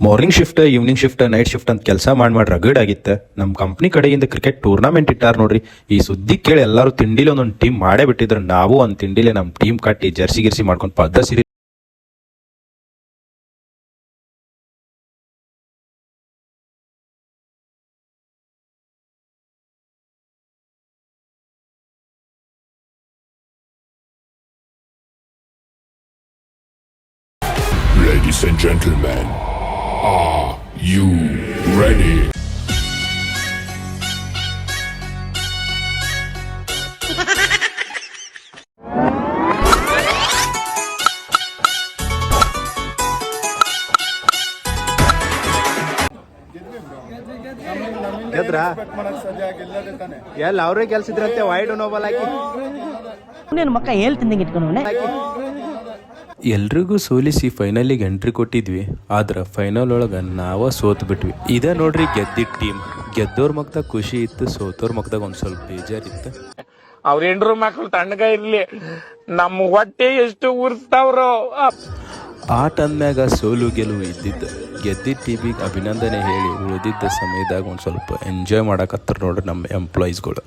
Morning shift, evening shift, night shift ಅಂತ ಕೆಲಸ ಮಾಡಿ ರಗಡ್ ಆಗಿತ್ತು. ನಮ್ಮ ಕಂಪ್ನಿ ಕಡೆಯಿಂದ ಕ್ರಿಕೆಟ್ ಟೂರ್ನಮೆಂಟ್ ಇಟ್ಟಾರ ನೋಡ್ರಿ. ಈ ಸುದ್ದಿ ಕೇಳಿ ಎಲ್ಲರೂ ತಿಂಡಿಲಿ ಒಂದೊಂದು ಟೀಮ್ ಮಾಡೇ ಬಿಟ್ಟಿದ್ರು. ನಾವು ಒಂದು ತಿಂಡಿಲಿ ನಮ್ಮ ಟೀಮ್ ಕಟ್ಟಿ ಜರ್ಸಿ ಗಿರ್ಸಿ ಮಾಡ್ಕೊಂಡು ಪದ್ದ ಸಿರಿ Ladies and gentlemen, are you ready? ಗೆದ್ರ ಎಲ್ಲ ಅವ್ರೇ ಕೆಲ್ಸಿದ್ರಂತೆ. ವೈಡ್ ನೋಬಲ್ ಹಾಕಿ ನಿನ್ನ ಮಕ್ಕ ಹೇಳ್ತೀನಿ ಇಟ್ಕೊಂಡು ಎಲ್ರಿಗೂ ಸೋಲಿಸಿ ಫೈನಲಿಗೆ ಎಂಟ್ರಿ ಕೊಟ್ಟಿದ್ವಿ. ಆದ್ರೆ ಫೈನಲ್ ಒಳಗೆ ನಾವ ಸೋತ್ ಬಿಟ್ವಿ. ಇದೇ ನೋಡ್ರಿ ಗೆದ್ದಿದ್ದ ಟೀಮ್. ಗೆದ್ದೋರ್ ಮಗ್ದಾಗ ಖುಷಿ ಇತ್ತು, ಸೋತೋರ್ ಮಗ್ದಾಗ ಒಂದ್ ಸ್ವಲ್ಪ ಬೇಜಾರಿತ್ತು. ಅವ್ರ ಹೆಂಡ್ರು ಮಕ್ಳು ತಣ್ಣಗ ಇರ್ಲಿ, ನಮ್ಮ ಹೊಟ್ಟೆ ಎಷ್ಟು ಉರ್ಸ್ತಾವ್ರು. ಆಟ ಅಂದ್ಮ್ಯಾಗ ಸೋಲು ಗೆಲುವು ಇದ್ದಿದ್ದು. ಗೆದ್ದಿದ್ದ ಟೀಮಿಗೆ ಅಭಿನಂದನೆ ಹೇಳಿ ಉಳಿದಿದ್ದ ಸಮಯದಾಗ ಒಂದು ಸ್ವಲ್ಪ ಎಂಜಾಯ್ ಮಾಡಕತ್ತಾರ ನೋಡ್ರಿ ನಮ್ಮ ಎಂಪ್ಲಾಯೀಸ್ಗಳು.